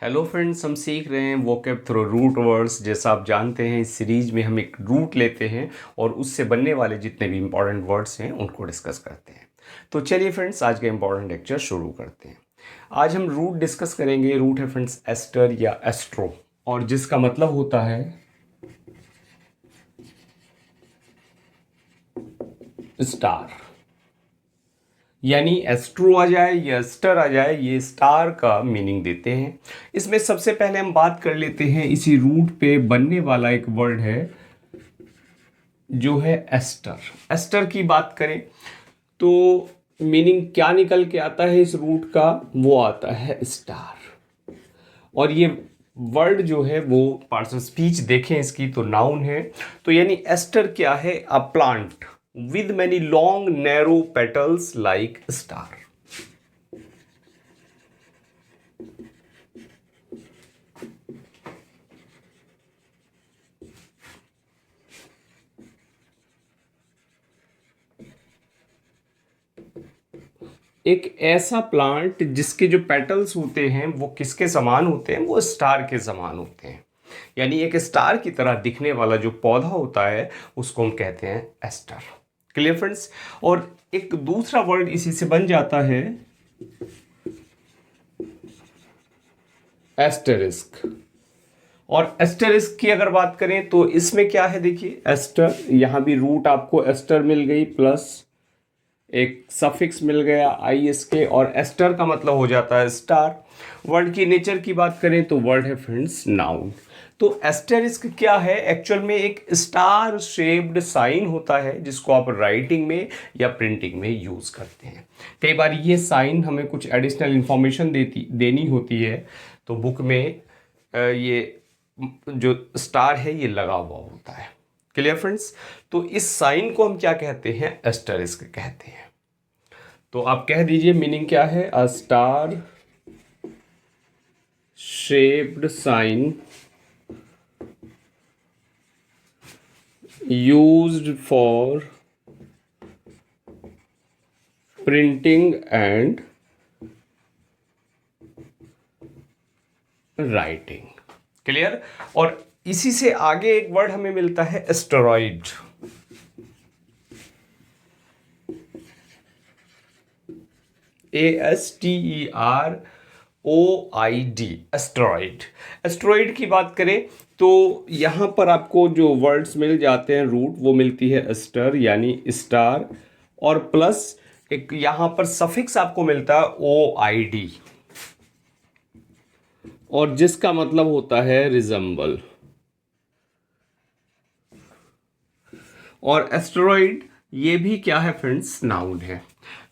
Hello friends, हम सीख रहे हैं वोकैब थ्रू रूट वर्ड्स। जैसा आप जानते हैं, इस सीरीज में हम एक रूट लेते हैं और उससे बनने वाले जितने भी इंपॉर्टेंट वर्ड्स हैं उनको डिस्कस करते हैं। तो चलिए फ्रेंड्स, आज का इंपॉर्टेंट लेक्चर शुरू करते हैं। आज हम रूट डिस्कस करेंगे। रूट है फ्रेंड्स एस्टर या एस्ट्रो, और जिसका मतलब होता है स्टार। यानी एस्ट्रो आ जाए या स्टर आ जाए, ये स्टार का मीनिंग देते हैं। इसमें सबसे पहले हम बात कर लेते हैं, इसी रूट पे बनने वाला एक वर्ड है जो है एस्टर। एस्टर की बात करें तो मीनिंग क्या निकल के आता है इस रूट का, वो आता है स्टार। और ये वर्ड जो है वो पार्ट्स ऑफ स्पीच देखें इसकी तो नाउन है। तो यानी एस्टर क्या है? A plant with many long narrow petals like star। एक ऐसा प्लांट जिसके जो पेटल्स होते हैं वो किसके समान होते हैं? वो स्टार के समान होते हैं। यानी एक स्टार की तरह दिखने वाला जो पौधा होता है उसको हम कहते हैं एस्टर। Clear friends? और एक दूसरा वर्ड इसी से बन जाता है एस्टेरिस्क। और एस्टेरिस्क की अगर बात करें तो इसमें क्या है, देखिए एस्टर, यहां भी रूट आपको एस्टर मिल गई प्लस एक सफिक्स मिल गया आई एस के, और एस्टर का मतलब हो जाता है स्टार। वर्ड की नेचर की बात करें तो वर्ड है फ्रेंड्स नाउन। तो एस्टेरिस्क क्या है? एक्चुअल में एक स्टार शेप्ड साइन होता है जिसको आप राइटिंग में या प्रिंटिंग में यूज करते हैं। कई बार ये साइन हमें कुछ एडिशनल इंफॉर्मेशन देनी होती है, तो बुक में ये जो स्टार है ये लगा हुआ होता है। Clear friends? तो इस साइन को हम क्या कहते हैं? एस्टेरिस्क कहते हैं। तो आप कह दीजिए मीनिंग क्या है? A star shaped sign used for printing and writing। Clear? और इसी से आगे एक वर्ड हमें मिलता है एस्टेरॉइड। ASTEROID, asteroid. एस्टेरॉइड की बात करें तो यहां पर आपको जो वर्ड्स मिल जाते हैं रूट, वो मिलती है एस्टर यानी स्टार, और प्लस एक यहां पर सफिक्स आपको मिलता है OID, और जिसका मतलब होता है रिजेंबल। और एस्टेरॉइड ये भी क्या है फ्रेंड्स? नाउन है।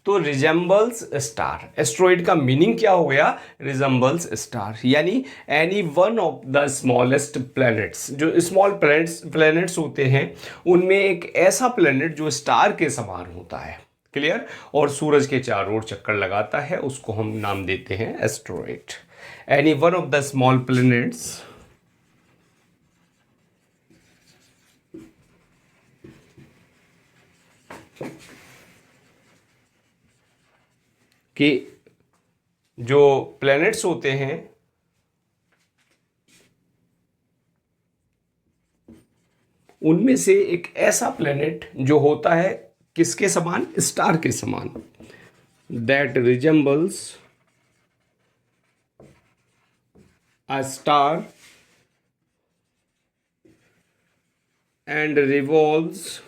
तो रिजेंबल्स स्टार, एस्टेरॉइड का मीनिंग क्या हो गया? रिजेंबल्स स्टार, यानी any one of the smallest planets. जो स्मॉल प्लैनेट्स होते हैं उनमें एक ऐसा प्लैनेट जो स्टार के समान होता है। क्लियर? और सूरज के चारों ओर चक्कर लगाता है, उसको हम नाम देते हैं asteroid. Any one of the small planets कि जो प्लैनेट्स होते हैं उनमें से एक ऐसा प्लैनेट जो होता है किसके समान? स्टार के समान। That resembles a star and revolves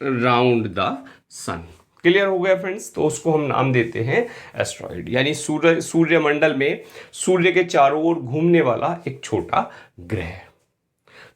round the sun. Clear हो गया फ्रेंड्स? तो उसको हम नाम देते हैं एस्ट्रॉइड, यानी सूर्यमंडल में सूर्य के चारों ओर घूमने वाला एक छोटा ग्रह।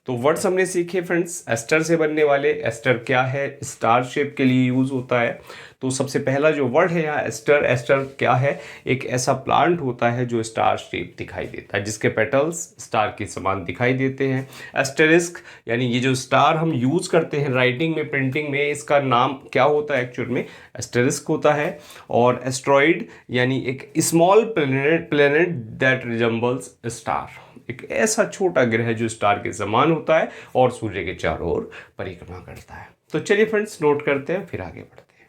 तो वर्ड्स हमने सीखे फ्रेंड्स एस्टर से बनने वाले। एस्टर क्या है? स्टार शेप के लिए यूज होता है। तो सबसे पहला जो वर्ड है यहाँ एस्टर, एस्टर क्या है? एक ऐसा प्लांट होता है जो स्टार शेप दिखाई देता है, जिसके पेटल्स स्टार के समान दिखाई देते हैं। एस्टेरिस्क यानी ये जो स्टार हम यूज करते हैं राइटिंग में, प्रिंटिंग में, इसका नाम क्या होता है? एक्चुअल में एस्टेरिस्क होता है। और एस्ट्रॉइड यानी एक small planet that resembles star, एक ऐसा छोटा ग्रह जो स्टार के समान होता है और सूर्य के चारों ओर परिक्रमा करता है। तो चलिए फ्रेंड्स नोट करते हैं, फिर आगे बढ़ते हैं।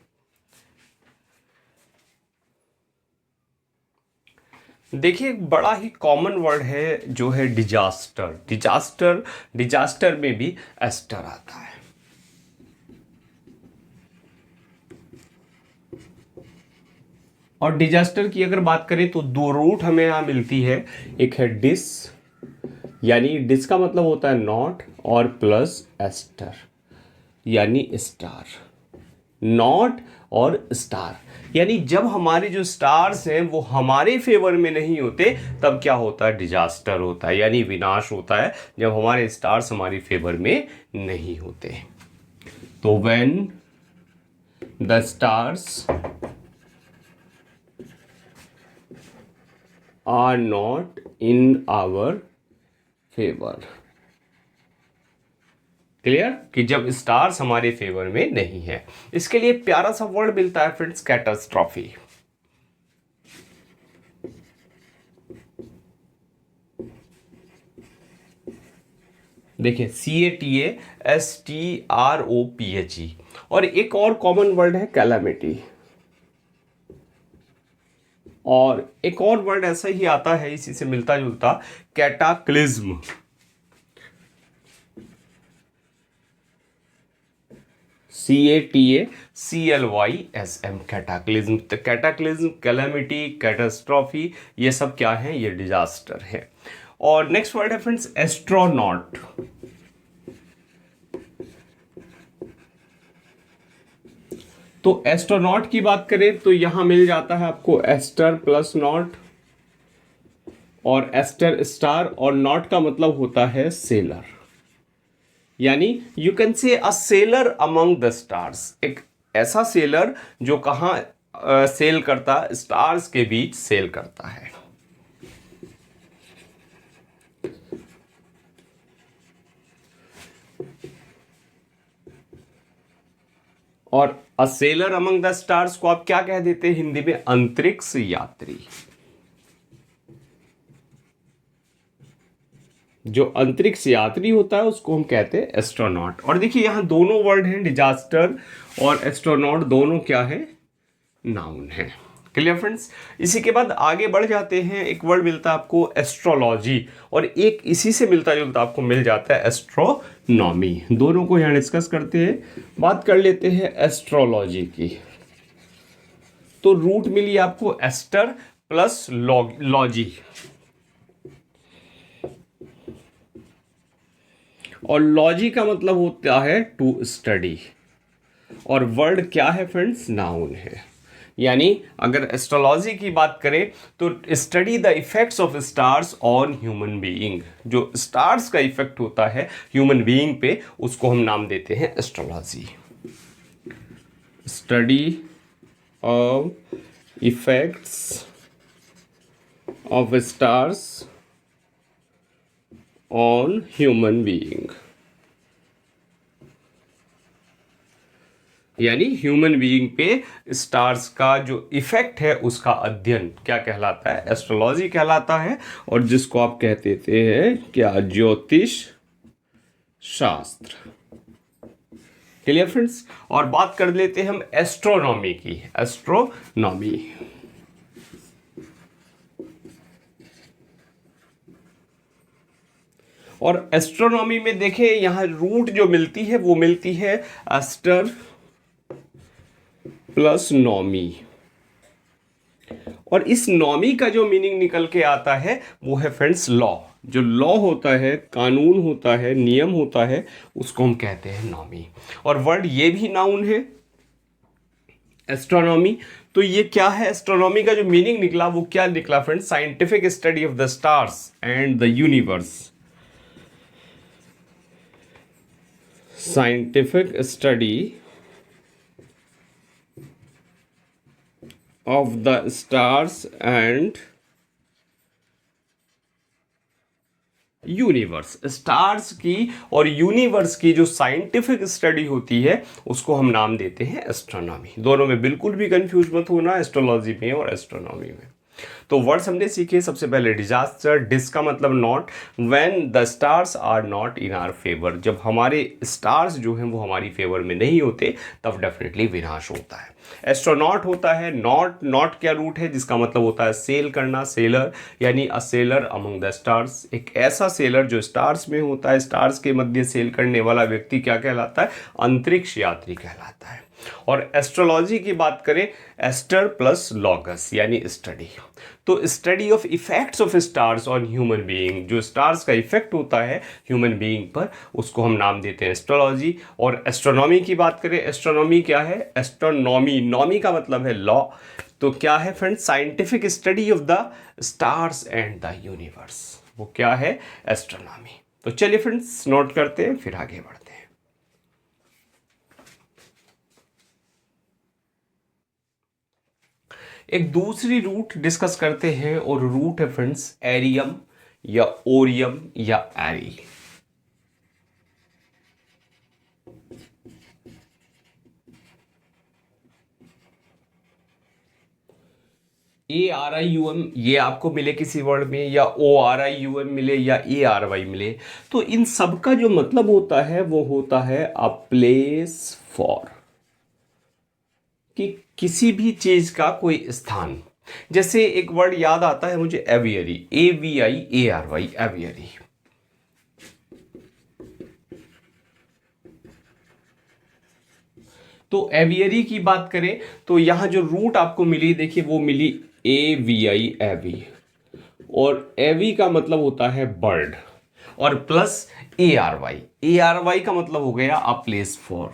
देखिए एक बड़ा ही कॉमन वर्ड है जो है डिजास्टर। डिजास्टर में भी एस्टर आता है। और डिजास्टर की अगर बात करें तो दो रूट हमें यहाँ मिलती है। एक है डिस, यानी डिस का मतलब होता है नॉट, और प्लस एस्टर यानी स्टार। नॉट और स्टार, यानी जब हमारे जो स्टार्स हैं वो हमारे फेवर में नहीं होते तब क्या होता है, डिजास्टर होता है, यानी विनाश होता है जब हमारे स्टार्स हमारी फेवर में नहीं होते। तो when the stars are not in our favour. Clear, कि जब स्टार्स हमारे फेवर में नहीं है। इसके लिए प्यारा सा वर्ड मिलता है फ्रेंड्स, कैटास्ट्रॉफी। देखिए CATASTROPHE। और एक और कॉमन वर्ड है कैलामिटी। और एक और वर्ड ऐसा ही आता है इसी से मिलता जुलता, कैटाक्लिज्म। CATACLYSM, cataclysm. तो कैटाक्लिज्म, कैलामिटी, कैटास्ट्रॉफी, ये सब क्या है, ये डिजास्टर है। और नेक्स्ट वर्ड है फ्रेंड्स एस्ट्रोनॉट। तो एस्ट्रोनॉट की बात करें तो यहां मिल जाता है आपको एस्टर प्लस नॉट, और एस्टर स्टार, और नॉट का मतलब होता है सेलर, यानी you can say a seller among the stars. एक ऐसा सेलर जो कहाँ सेल करता, स्टार्स के बीच सेल करता है। और a seller among the stars को आप क्या कह देते हैं हिंदी में, अंतरिक्ष यात्री। जो अंतरिक्ष यात्री होता है उसको हम कहते हैं एस्ट्रोनॉट। और देखिए यहां दोनों वर्ड हैं, डिजास्टर और एस्ट्रोनॉट, दोनों क्या है, नाउन है। Clear friends. इसी के बाद आगे बढ़ जाते हैं, एक वर्ड मिलता है आपको एस्ट्रोलॉजी, और एक इसी से मिलता जुलता आपको मिल जाता है एस्ट्रोनॉमी। दोनों को यहां डिस्कस करते हैं। बात कर लेते हैं एस्ट्रोलॉजी की। तो रूट मिली आपको एस्टर प्लस लॉजी, और लॉजी का मतलब होता है टू स्टडी, और वर्ड क्या है फ्रेंड्स, नाउन है। यानी अगर एस्ट्रोलॉजी की बात करें तो study the effects of stars on human being. जो स्टार्स का इफेक्ट होता है ह्यूमन बीइंग पे, उसको हम नाम देते हैं astrology. Study of effects of stars on human being, यानी ह्यूमन बीइंग पे स्टार्स का जो इफेक्ट है उसका अध्ययन क्या कहलाता है, एस्ट्रोलॉजी कहलाता है। और जिसको आप कहते हैं क्या, ज्योतिष शास्त्र। Clear friends. और बात कर लेते हैं हम एस्ट्रोनॉमी की। एस्ट्रोनॉमी, और एस्ट्रोनॉमी में देखें यहां रूट जो मिलती है वो मिलती है एस्टर प्लस नॉमी, और इस नॉमी का जो मीनिंग निकल के आता है वो है फ्रेंड्स लॉ। जो लॉ होता है, कानून होता है, नियम होता है, उसको हम कहते हैं नॉमी। और वर्ड ये भी नाउन है एस्ट्रोनॉमी। तो ये क्या है, एस्ट्रोनॉमी का जो मीनिंग निकला वो क्या निकला friends, scientific study of the stars and the universe. Scientific study of the stars and universe. Stars की और यूनिवर्स की जो साइंटिफिक स्टडी होती है उसको हम नाम देते हैं एस्ट्रोनॉमी। दोनों में बिल्कुल भी कंफ्यूज मत होना, एस्ट्रोलॉजी में और एस्ट्रोनॉमी में। तो वर्ड्स हमने सीखे सबसे पहले डिजास्टर, डिस का मतलब not, when the stars are not in our favour, जब हमारे स्टार्स जो हैं वो हमारी फेवर में नहीं होते तब डेफिनेटली विनाश होता है। एस्ट्रोनॉट होता है, नॉट, नॉट क्या रूट है जिसका मतलब होता है सेल करना, सेलर, यानी a seller among the stars, एक ऐसा सेलर जो स्टार्स में होता है, स्टार्स के मध्य सेल करने वाला व्यक्ति क्या कहलाता है, अंतरिक्ष यात्री कहलाता है। और एस्ट्रोलॉजी की बात करें, एस्टर प्लस लॉगस यानी स्टडी, तो study of effects of stars on human being, जो स्टार्स का इफेक्ट होता है ह्यूमन बीइंग पर उसको हम नाम देते हैं एस्ट्रोलॉजी। और एस्ट्रोनॉमी की बात करें, एस्ट्रोनॉमी क्या है, एस्ट्रोनॉमी, नॉमी का मतलब है लॉ, तो क्या है friends, scientific study of the stars and the universe, वो क्या है, एस्ट्रोनॉमी। तो चलिए फ्रेंड्स नोट करते हैं फिर आगे बढ़ते हैं। एक दूसरी रूट डिस्कस करते हैं और रूट है फ्रेंड्स एरियम या ओरियम या एरी। ARIUM ये आपको मिले किसी वर्ड में, या ORIUM मिले या ARY मिले, तो इन सब का जो मतलब होता है वो होता है अ प्लेस फॉर, कि किसी भी चीज का कोई स्थान। जैसे एक वर्ड याद आता है मुझे, एवियरी, AVIARY, एवियरी। तो एवियरी की बात करें तो यहां जो रूट आपको मिली देखिए वो मिली AVI, एवी, और एवी का मतलब होता है बर्ड, और प्लस ARY का मतलब हो गया अ प्लेस फॉर।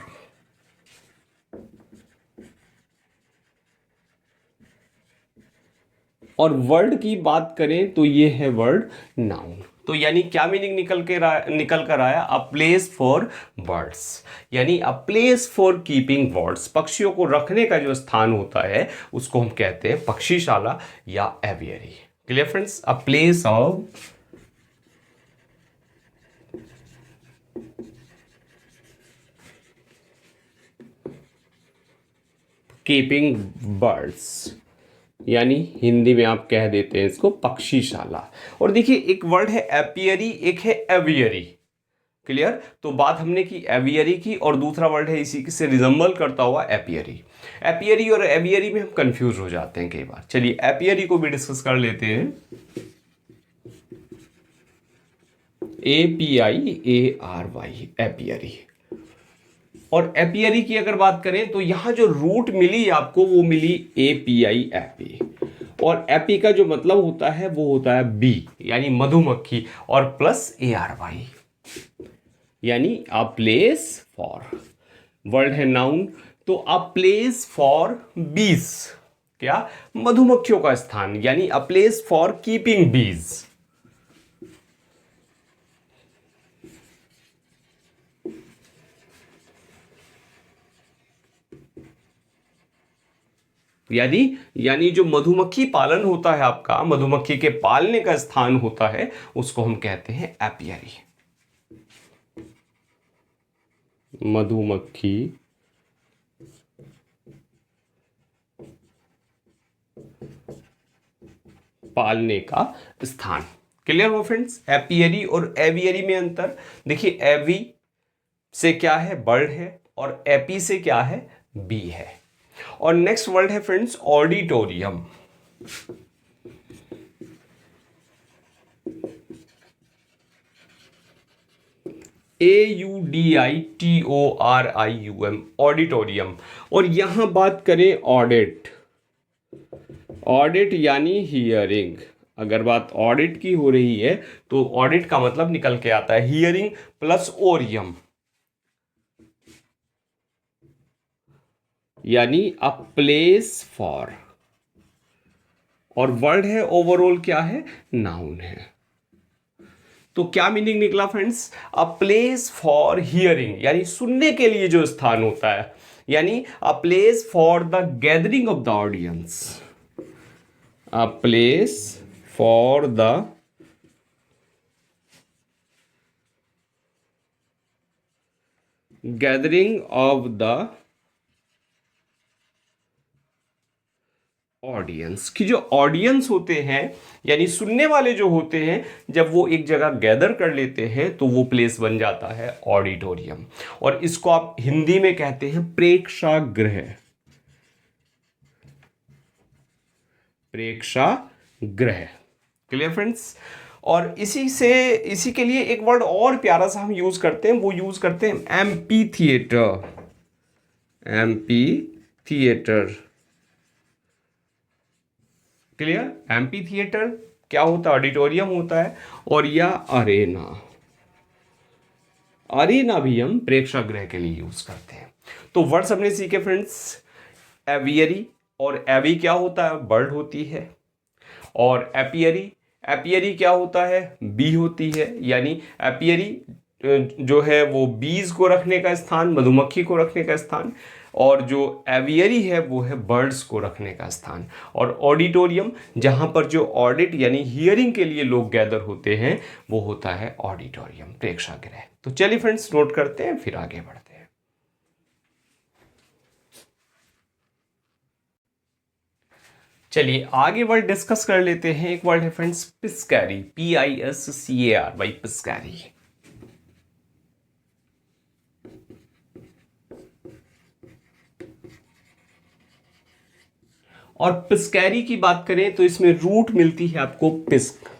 और वर्ड की बात करें तो ये है वर्ड नाउन। तो यानी क्या मीनिंग निकल कर आया, अ प्लेस फॉर बर्ड्स, यानी a place for keeping birds, पक्षियों को रखने का जो स्थान होता है उसको हम कहते हैं पक्षीशाला या aviary. Clear friends, a place of keeping birds, यानी हिंदी में आप कह देते हैं इसको पक्षीशाला। और देखिए एक वर्ड है एपियरी, एक है एवियरी। क्लियर, तो बात हमने की एवियरी की, और दूसरा वर्ड है इसी से रिजम्बल करता हुआ एपियरी। एपियरी और एवियरी में हम कंफ्यूज हो जाते हैं कई बार। चलिए एपियरी को भी डिस्कस कर लेते हैं। APIARY, apiary. और एपियरी की अगर बात करें तो यहां जो रूट मिली आपको वो मिली API, एपी, और एपी का जो मतलब होता है वो होता है बी, यानी मधुमक्खी, और प्लस ARY, यानी अ प्लेस फॉर, वर्ड है नाउन, तो अ प्लेस फॉर बीज, क्या, मधुमक्खियों का स्थान, यानी अ प्लेस फॉर कीपिंग बीज। यानी यानी जो मधुमक्खी पालन होता है आपका, मधुमक्खी के पालने का स्थान होता है उसको हम कहते हैं एपियरी। मधुमक्खी पालने का स्थान। क्लियर हो फ्रेंड्स, एपियरी और एवियरी में अंतर देखिए, एवी से क्या है, बर्ड है, और एपी से क्या है, बी है। और नेक्स्ट वर्ड है फ्रेंड्स ऑडिटोरियम। AUDITORIUM, auditorium. और यहां बात करें ऑडिट, ऑडिट यानी हियरिंग, अगर बात ऑडिट की हो रही है तो ऑडिट का मतलब निकल के आता है हियरिंग प्लस ओरियम, यानी अ प्लेस फॉर, और वर्ड है ओवरऑल क्या है, नाउन है। तो क्या मीनिंग निकला friends, a place for hearing, यानी सुनने के लिए जो स्थान होता है, यानी a place for the gathering of the audience, a place for the gathering of the audience कि जो ऑडियंस होते हैं यानी सुनने वाले जो होते हैं, जब वो एक जगह गैदर कर लेते हैं तो वो प्लेस बन जाता है ऑडिटोरियम। और इसको आप हिंदी में कहते हैं प्रेक्षागृह। प्रेक्षागृह। Clear friends. और इसी के लिए एक वर्ड और प्यारा सा हम यूज करते हैं, वो यूज करते हैं amphi theatre. Amphi theatre. Clear. Amphi theatre क्या होता है? ऑडिटोरियम होता है। और या अरेना। अरेना भी हम प्रेक्षागृह के लिए यूज करते हैं। तो वर्ड्स हमने सीखे फ्रेंड्स। एवियरी, और एवी क्या होता है? बर्ड होती है। और एपियरी, एपियरी क्या होता है? बी होती है। यानी एपियरी जो है वो बीज को रखने का स्थान, मधुमक्खी को रखने का स्थान, और जो एवियरी है वो है बर्ड्स को रखने का स्थान। और ऑडिटोरियम जहां पर जो ऑडिट यानी हियरिंग के लिए लोग गैदर होते हैं वो होता है ऑडिटोरियम, प्रेक्षागृह। तो चलिए फ्रेंड्स नोट करते हैं, फिर आगे बढ़ते हैं। चलिए आगे वर्ड डिस्कस कर लेते हैं। एक वर्ड है फ्रेंड्स पिस्कैरी, PISCARY, पिस्कैरी। और पिस्कैरी की बात करें तो इसमें रूट मिलती है आपको पिस्क,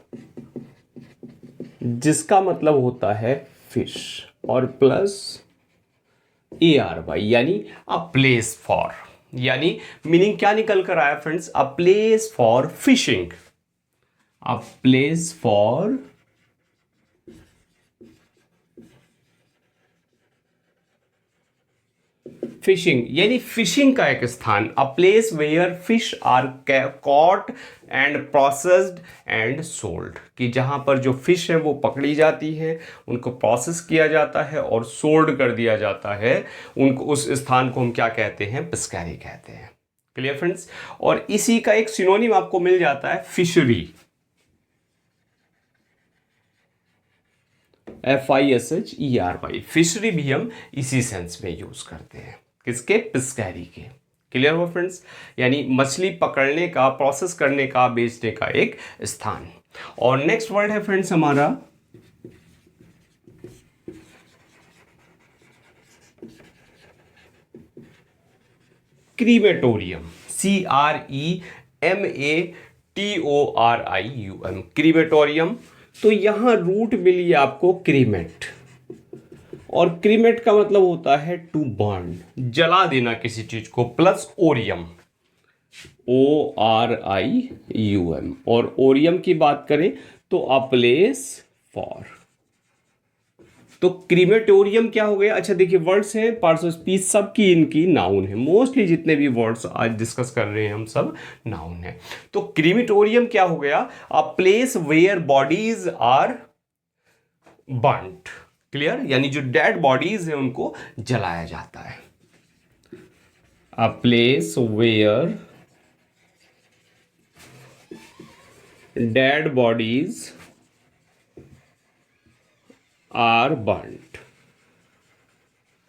जिसका मतलब होता है फिश, और प्लस ARY यानी अ प्लेस फॉर। यानी मीनिंग क्या निकल कर आया friends? A place for fishing. A place for fishing, यानी फिशिंग का एक स्थान। A place where fish are caught and processed and sold, कि जहां पर जो फिश है वो पकड़ी जाती है, उनको प्रोसेस किया जाता है और सोल्ड कर दिया जाता है। उनको, उस स्थान को हम क्या कहते हैं? पिस्कैरी कहते हैं। Clear friends. और इसी का एक सिनोनिम आपको मिल जाता है फिशरी। FISHERY। फिशरी भी हम इसी सेंस में यूज करते हैं। किसके? पिस्कैरी के। क्लियर हो फ्रेंड्स। यानी मछली पकड़ने का, प्रोसेस करने का, बेचने का एक स्थान। और नेक्स्ट वर्ड है फ्रेंड्स हमारा क्रीमेटोरियम, CREMATORIUM, क्रीमेटोरियम। तो यहां रूट मिली आपको क्रीमेट, और क्रीमेट का मतलब होता है टू बर्न, जला देना किसी चीज को, प्लस ओरियम, ORIUM। और ओरियम की बात करें तो अ प्लेस फॉर। तो क्रीमेटोरियम क्या हो गया? अच्छा देखिए, वर्ड्स हैं, पार्ट्स ऑफ स्पीच सबकी इनकी नाउन है। मोस्टली जितने भी वर्ड्स आज डिस्कस कर रहे हैं हम सब नाउन है। तो क्रीमेटोरियम क्या हो गया? A place where bodies are burned. Clear. यानी जो डेड बॉडीज है उनको जलाया जाता है। A place where dead bodies are burned,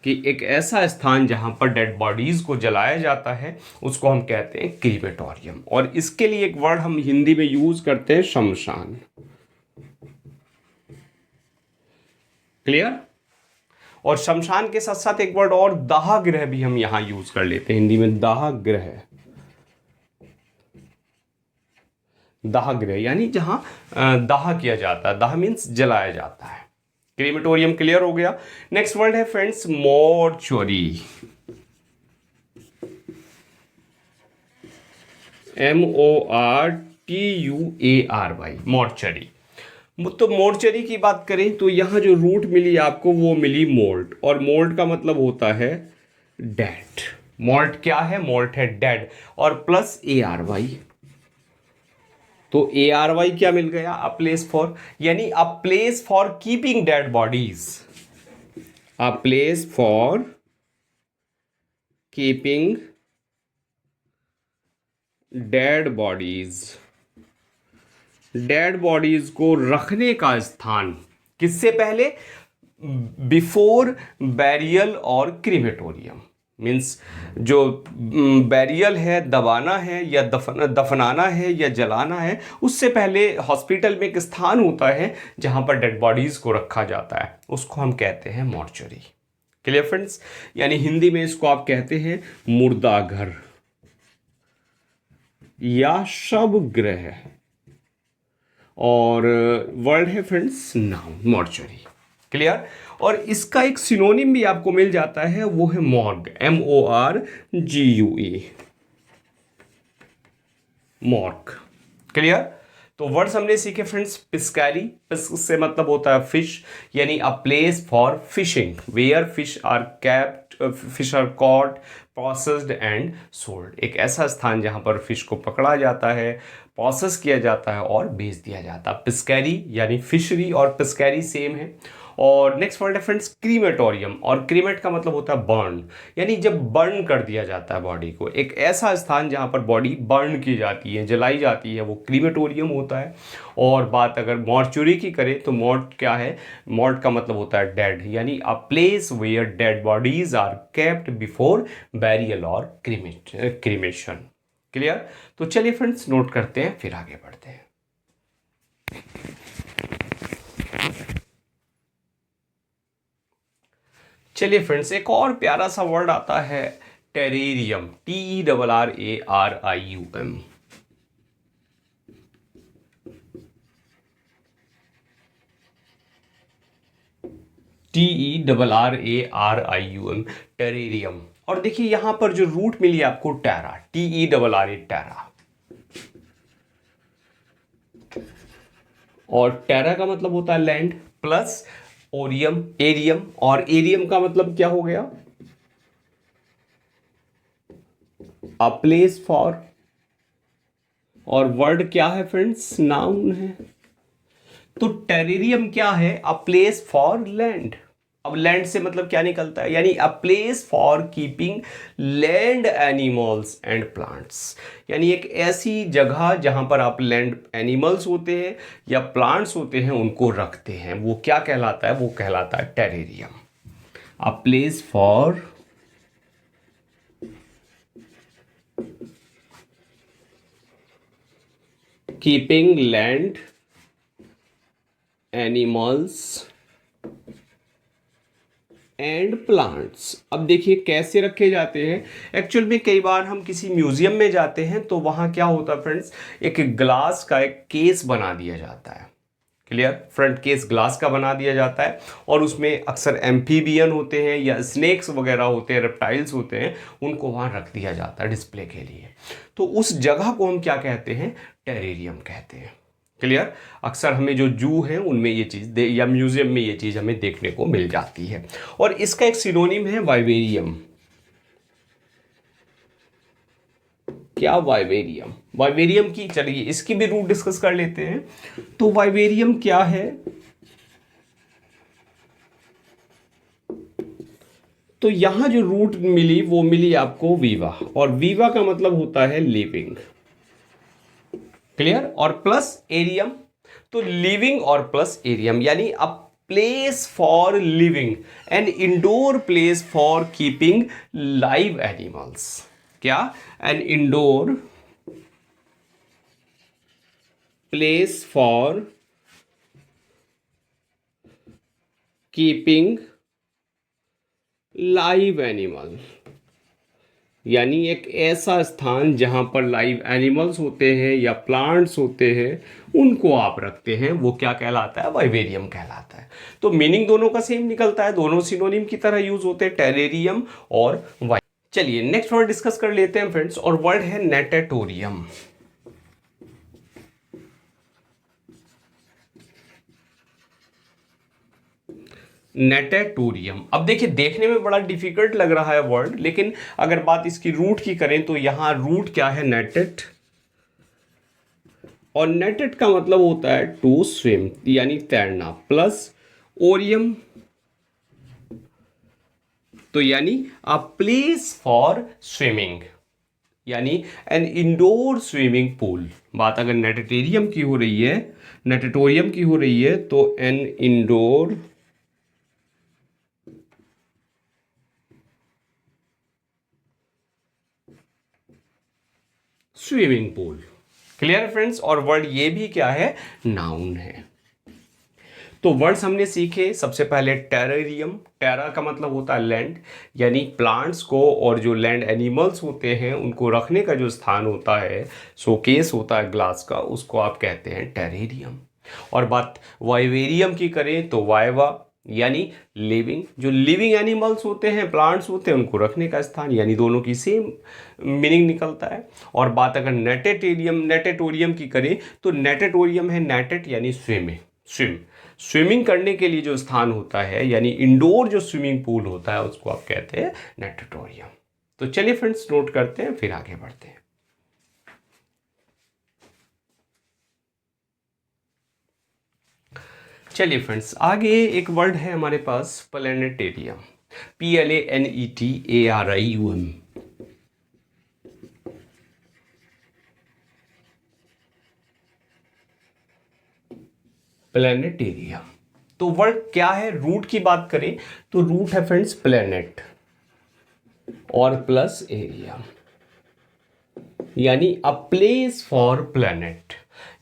कि एक ऐसा स्थान जहां पर डेड बॉडीज को जलाया जाता है उसको हम कहते हैं क्रीमेटोरियम। और इसके लिए एक वर्ड हम हिंदी में यूज करते हैं शमशान। क्लियर। और शमशान के साथ साथ एक वर्ड और दाहगृह भी हम यहां यूज कर लेते हैं हिंदी में, दाहगृह। दाहगृह यानी जहां दाह किया जाता है। दाह मीन्स जलाया जाता है। क्रीमेटोरियम क्लियर हो गया। नेक्स्ट वर्ड है फ्रेंड्स मोर्चुरी, MORTUARY, मोर्चरी। तो मोर्चरी की बात करें तो यहां जो रूट मिली आपको वो मिली मोल्ट, और मोल्ट का मतलब होता है डेड। मोल्ट क्या है? मोल्ट है डेड, और प्लस ARY। तो ARY क्या मिल गया? अ प्लेस फॉर, यानी a place for keeping dead bodies. A place for keeping dead bodies. Dead bodies को रखने का स्थान। किससे पहले? बिफोर बैरियल और क्रीमेटोरियम। मीन्स जो बैरियल है, दबाना है या दफनाना है या जलाना है, उससे पहले हॉस्पिटल में एक स्थान होता है जहाँ पर डेड बॉडीज़ को रखा जाता है, उसको हम कहते हैं मॉर्चरी। Clear friends? यानी हिंदी में इसको आप कहते हैं मुर्दाघर या शवगृह, और वर्ड है फ्रेंड्स नाउन, मॉर्चरी। क्लियर? और इसका एक सिनोनिम भी आपको मिल जाता है, वो है मॉर्ग, MORGUE, मॉर्ग। क्लियर? तो वर्ड्स हमने सीखे फ्रेंड्स, पिस्कारी, पिस्क से मतलब होता है फिश, यानी a place for fishing where fish are kept, fish are caught, processed and sold. एक ऐसा स्थान जहां पर फिश को पकड़ा जाता है, प्रोसेस किया जाता है और बेच दिया जाता है। पिस्कैरी यानी फिशरी और पिस्कैरी सेम है। और नेक्स्ट वर्ड है फ्रेंड्स क्रीमेटोरियम, और क्रीमेट का मतलब होता है बर्न, यानी जब बर्न कर दिया जाता है बॉडी को, एक ऐसा स्थान जहाँ पर बॉडी बर्न की जाती है, जलाई जाती है, वो क्रीमेटोरियम होता है। और बात अगर मॉर्चुरी की करें तो मॉर्ट क्या है? मॉर्ट का मतलब होता है डेड, यानी a place where dead bodies are kept before burial और क्रीमेशन। क्लियर? तो चलिए फ्रेंड्स नोट करते हैं, फिर आगे बढ़ते हैं। चलिए फ्रेंड्स, एक और प्यारा सा वर्ड आता है टेरेरियम, TERRARIUM। TERRARIUM, terrarium. और देखिए यहां पर जो रूट मिली आपको टेरा, TERRA, टेरा। और टेरा का मतलब होता है लैंड, प्लस ओरियम, एरियम, और एरियम का मतलब क्या हो गया? अ प्लेस फॉर, और वर्ड क्या है फ्रेंड्स? नाउन है। तो टेरेरियम क्या है? A place for land. अब लैंड से मतलब क्या निकलता है? यानी a place for keeping land animals and plants, यानी एक ऐसी जगह जहां पर आप लैंड एनिमल्स होते हैं या प्लांट्स होते हैं उनको रखते हैं, वो क्या कहलाता है? वो कहलाता है terrarium. A place for keeping land animals and plants. अब देखिए कैसे रखे जाते हैं। एक्चुअल में कई बार हम किसी म्यूजियम में जाते हैं तो वहाँ क्या होता है फ्रेंड्स, एक ग्लास का एक केस बना दिया जाता है। क्लियर? फ्रंट केस ग्लास का बना दिया जाता है, और उसमें अक्सर एम्फीबियन होते हैं या स्नेक्स वगैरह होते हैं, रेप्टाइल्स होते हैं, उनको वहाँ रख दिया जाता है डिस्प्ले के लिए। तो उस जगह को हम क्या कहते हैं? टेरेरियम कहते हैं। क्लियर? अक्सर हमें जो जू हैं उनमें ये चीज़ या म्यूजियम में ये चीज़ हमें देखने को मिल जाती है। और इसका एक सिनोनिम है वाइवेरियम। क्या? वाइवेरियम। वाइवेरियम की, चलिए इसकी भी रूट डिस्कस कर लेते हैं। तो वाइवेरियम क्या है? तो यहां जो रूट मिली वो मिली आपको वीवा, और वीवा का मतलब होता है लिविंग। क्लियर? और प्लस एरियम, तो लिविंग और प्लस एरियम, यानी a place for living, an indoor place for keeping live animals. क्या? An indoor place for keeping live animal, यानी एक ऐसा स्थान जहां पर लाइव एनिमल्स होते हैं या प्लांट्स होते हैं उनको आप रखते हैं, वो क्या कहलाता है? वाइवेरियम कहलाता है। तो मीनिंग दोनों का सेम निकलता है, दोनों सिनोनिम की तरह यूज होते हैं, टेरेरियम और वाइ। चलिए नेक्स्ट वर्ड डिस्कस कर लेते हैं फ्रेंड्स, और वर्ड है नेटेटोरियम। नेटेटोरियम। अब देखिए देखने में बड़ा डिफिकल्ट लग रहा है वर्ड, लेकिन अगर बात इसकी रूट की करें तो यहां रूट क्या है? नेटेट, और नेटेड का मतलब होता है टू स्विम, यानी तैरना, प्लस ओरियम, तो यानी अ प्लेस फॉर स्विमिंग, यानी एन इंडोर स्विमिंग पूल। बात अगर नेटेटेरियम की हो रही है, नेटेटोरियम की हो रही है, तो an indoor swimming pool. Clear friends. और वर्ड ये भी क्या है, नाउन है। तो वर्ड्स हमने सीखे। सबसे पहले टेरेरियम, टेरा का मतलब होता है लैंड, यानी प्लांट्स को और जो लैंड एनिमल्स होते हैं उनको रखने का जो स्थान होता है, शोकेस होता है ग्लास का, उसको आप कहते हैं टेरेरियम। और बात वाइवेरियम की करें तो वाइवा यानी लिविंग, जो लिविंग एनिमल्स होते हैं, प्लांट्स होते हैं, उनको रखने का स्थान, यानी दोनों की सेम मीनिंग निकलता है। और बात अगर नेटेटोरियम की करें तो नेटेटोरियम है नेटेट यानी स्विमिंग करने के लिए जो स्थान होता है, यानी इंडोर जो स्विमिंग पूल होता है, उसको आप कहते हैं नेटेटोरियम। तो चलिए फ्रेंड्स नोट करते हैं, फिर आगे बढ़ते हैं। चलिए फ्रेंड्स, आगे एक वर्ड है हमारे पास प्लेनेटेरियम, PLANETARIUM। प्लेनेटेरियम। तो वर्ड क्या है, रूट की बात करें तो रूट है फ्रेंड्स प्लेनेट और प्लस एरिया, यानी अ प्लेस फॉर प्लेनेट।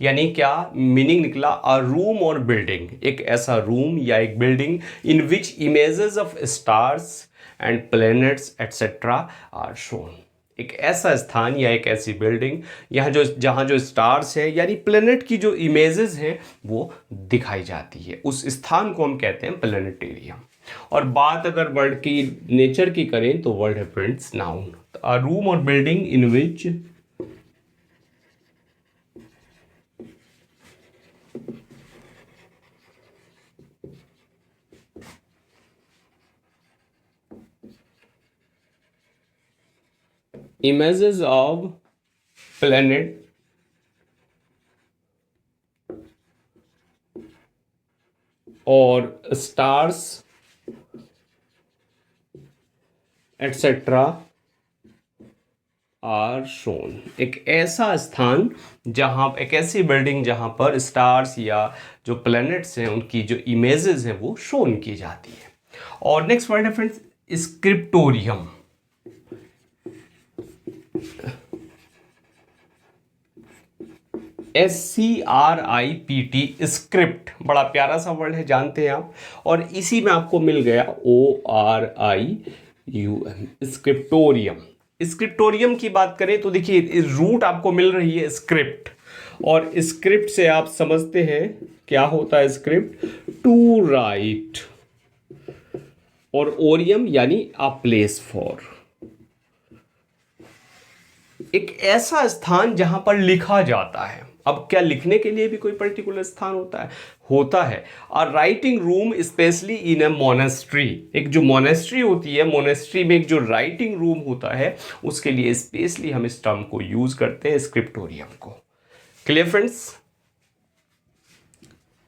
यानी क्या मीनिंग निकला, अ रूम और बिल्डिंग, एक ऐसा रूम या एक building in which images of stars and planets etcetera are shown. एक ऐसा स्थान या एक ऐसी बिल्डिंग जहाँ जो स्टार्स हैं यानी प्लैनेट की जो इमेजेस हैं वो दिखाई जाती है, उस स्थान को हम कहते हैं प्लैनेटेरियम। और बात अगर वर्ड की नेचर की करें तो वर्ड है फ्रेंड्स नाउन, अ रूम और building in which images of planet और stars etc आर शोन। एक ऐसा स्थान जहाँ, एक ऐसी बिल्डिंग जहाँ पर स्टार्स या जो प्लैनेट्स हैं उनकी जो इमेजेस हैं वो शोन की जाती है। और नेक्स्ट वर्ड है फ्रेंड्स स्क्रिप्टोरियम, SCRIPT, स्क्रिप्ट। बड़ा प्यारा सा वर्ड है, जानते हैं आप। और इसी में आपको मिल गया ORIUM, स्क्रिप्टोरियम। स्क्रिप्टोरियम की बात करें तो देखिए रूट आपको मिल रही है स्क्रिप्ट, और स्क्रिप्ट से आप समझते हैं क्या होता है स्क्रिप्ट, टू राइट, और ओरियम यानी अ प्लेस फॉर, एक ऐसा स्थान जहां पर लिखा जाता है। अब क्या लिखने के लिए भी कोई पर्टिकुलर स्थान होता है a writing room specially in A monastery. एक जो मोनेस्ट्री होती है, मोनेस्ट्री में एक जो राइटिंग रूम होता है, उसके लिए स्पेशली हम इस टर्म को यूज करते हैं, स्क्रिप्टोरियम को। Clear friends,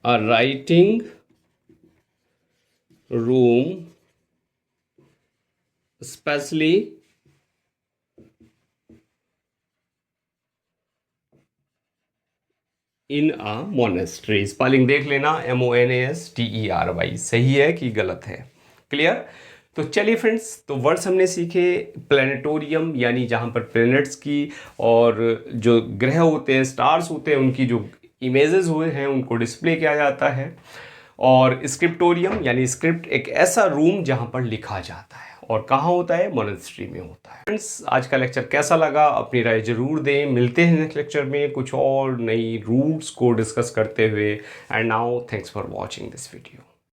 a writing room specially in a monastery. Spelling देख लेना, MONASTERY, सही है कि गलत है। क्लियर। तो चलिए फ्रेंड्स, तो वर्ड्स हमने सीखे। प्लेनेटोरियम यानी जहाँ पर प्लैनेट्स की और जो ग्रह होते हैं, स्टार्स होते हैं, उनकी जो इमेजेस हुए हैं उनको डिस्प्ले किया जाता है। और स्क्रिप्टोरियम यानी स्क्रिप्ट, एक ऐसा रूम जहाँ पर लिखा जाता है, और कहाँ होता है, मोनेस्ट्री में होता है। फ्रेंड्स, आज का लेक्चर कैसा लगा अपनी राय जरूर दें। मिलते हैं नेक्स्ट लेक्चर में कुछ और नई रूट्स को डिस्कस करते हुए। And now thanks for watching this video.